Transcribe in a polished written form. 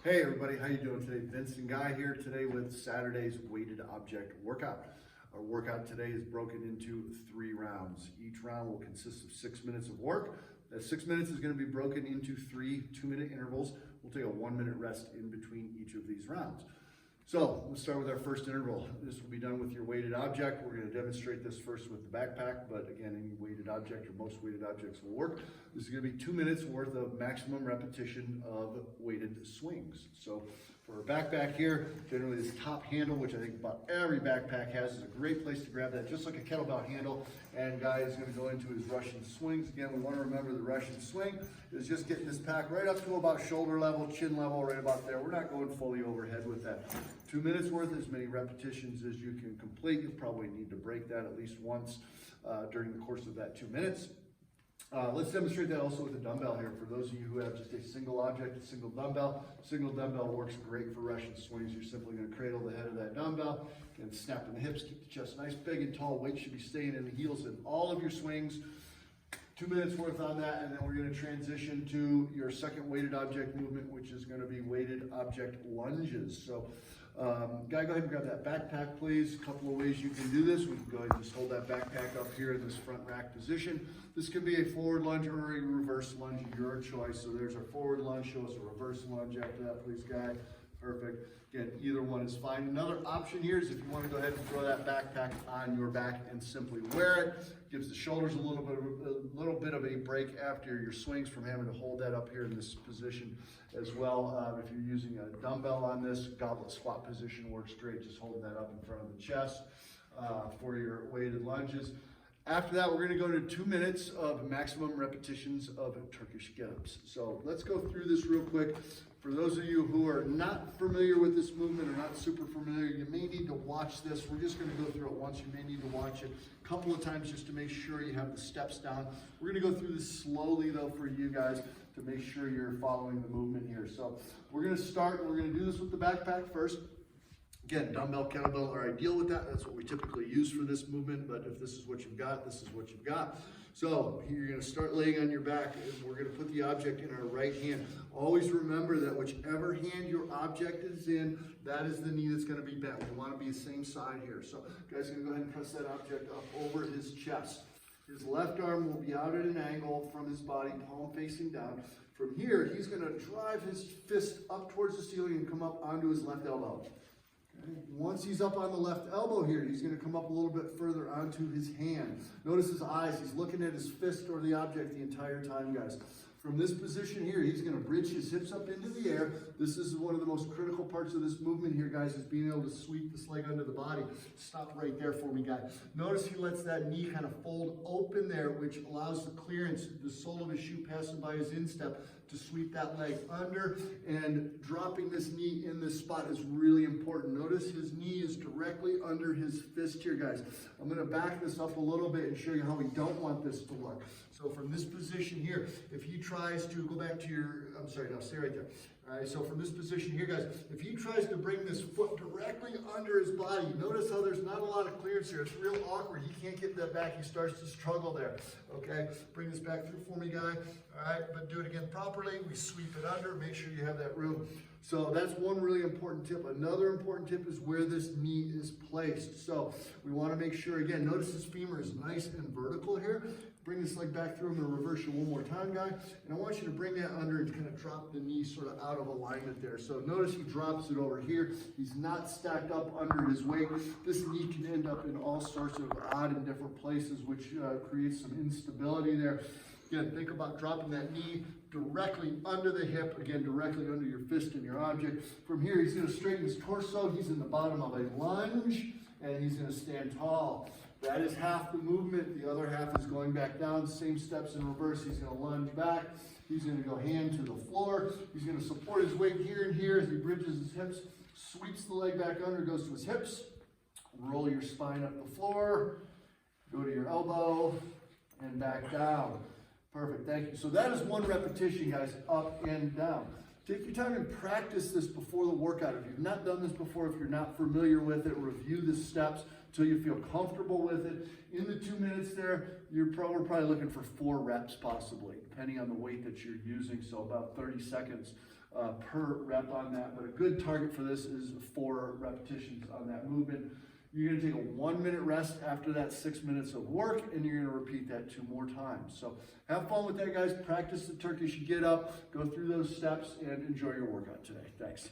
Hey everybody, how you doing today? Vincent Guy here today with Saturday's weighted object workout. Our workout today is broken into 3 rounds. Each round will consist of 6 minutes of work. That 6 minutes is going to be broken into 3 2-minute intervals. We'll take a 1-minute rest in between each of these rounds. So let's start with our first interval. This will be done with your weighted object. We're going to demonstrate this first with the backpack, but again, any weighted object or most weighted objects will work. This is going to be 2 minutes worth of maximum repetition of weighted swings. So for our backpack here, generally this top handle, which I think about every backpack has, is a great place to grab that, just like a kettlebell handle. And Guy is going to go into his Russian swings. Again, we want to remember the Russian swing is just getting this pack right up to about shoulder level, chin level, right about there. We're not going fully overhead with that. 2 minutes worth, as many repetitions as you can complete. You'll probably need to break that at least once during the course of that 2 minutes. Let's demonstrate that also with a dumbbell here. For those of you who have just a single object, a single dumbbell works great for Russian swings. You're simply going to cradle the head of that dumbbell and snap in the hips, keep the chest nice, big and tall. Weight should be staying in the heels in all of your swings. 2 minutes worth on that, and then we're going to transition to your second weighted object movement, which is going to be weighted object lunges. So, Guy, go ahead and grab that backpack, please. A couple of ways you can do this. We can go ahead and just hold that backpack up here in this front rack position. This can be a forward lunge or a reverse lunge, your choice. So there's our forward lunge. Show us a reverse lunge after that, please, Guy. Perfect. Again, either one is fine. Another option here is if you want to go ahead and throw that backpack on your back and simply wear it. Gives the shoulders a little bit of a break after your swings from having to hold that up here in this position as well. If you're using a dumbbell on this, goblet squat position works great. Just holding that up in front of the chest for your weighted lunges. After that, we're going to go to 2 minutes of maximum repetitions of Turkish get-ups. So let's go through this real quick. For those of you who are not familiar with this movement or not super familiar, you may need to watch this. We're just going to go through it once. You may need to watch it a couple of times just to make sure you have the steps down. We're going to go through this slowly, though, for you guys to make sure you're following the movement here. So we're going to start. We're going to do this with the backpack first. Again, dumbbell, kettlebell are ideal with that. That's what we typically use for this movement, but if this is what you've got, this is what you've got. So here you're going to start laying on your back, and we're going to put the object in our right hand. Always remember that whichever hand your object is in, that is the knee that's going to be bent. We want to be the same side here. So guys, going to go ahead and press that object up over his chest. His left arm will be out at an angle from his body, palm facing down. From here, he's going to drive his fist up towards the ceiling and come up onto his left elbow. Once he's up on the left elbow here, he's going to come up a little bit further onto his hand. Notice his eyes. He's looking at his fist or the object the entire time, guys. From this position here, he's going to bridge his hips up into the air. This is one of the most critical parts of this movement here, guys, is being able to sweep this leg under the body. Stop right there for me, guys. Notice he lets that knee kind of fold open there, which allows the clearance, the sole of his shoe passing by his instep, to sweep that leg under, and dropping this knee in this spot is really important. Notice his knee is directly under his fist here, guys. I'm going to back this up a little bit and show you how we don't want this to look. So from this position here, if he tries to go back to your, I'm sorry, no, stay right there. All right, so from this position here, guys, if he tries to bring this foot directly under his body, notice how there's not a lot of clearance here. It's real awkward. He can't get that back. He starts to struggle there. Okay, bring this back through for me, Guy. All right, but do it again properly. We sweep it under. Make sure you have that room. So that's one really important tip. Another important tip is where this knee is placed. So we want to make sure, again, notice his femur is nice and vertical here. Bring this leg back through. I'm going to reverse you one more time, Guy. And I want you to bring that under and kind of drop the knee sort of out of alignment there. So notice he drops it over here. He's not stacked up under his weight. This knee can end up in all sorts of odd and different places, which creates some instability there. Again, think about dropping that knee directly under the hip, again, directly under your fist and your object. From here, he's going to straighten his torso. He's in the bottom of a lunge, and he's going to stand tall. That is half the movement. The other half is going back down. Same steps in reverse. He's going to lunge back. He's going to go hand to the floor. He's going to support his weight here and here as he bridges his hips, sweeps the leg back under, goes to his hips. Roll your spine up the floor. Go to your elbow and back down. Perfect, thank you. So that is one repetition, guys, up and down. Take your time and practice this before the workout. If you've not done this before, if you're not familiar with it, review the steps until you feel comfortable with it. In the 2 minutes there, we're probably looking for 4 reps possibly, depending on the weight that you're using. So about 30 seconds per rep on that, but a good target for this is 4 repetitions on that movement. You're gonna take a 1-minute rest after that 6 minutes of work, and you're gonna repeat that 2 more times. So have fun with that, guys. Practice the Turkish get up, go through those steps, and enjoy your workout today. Thanks.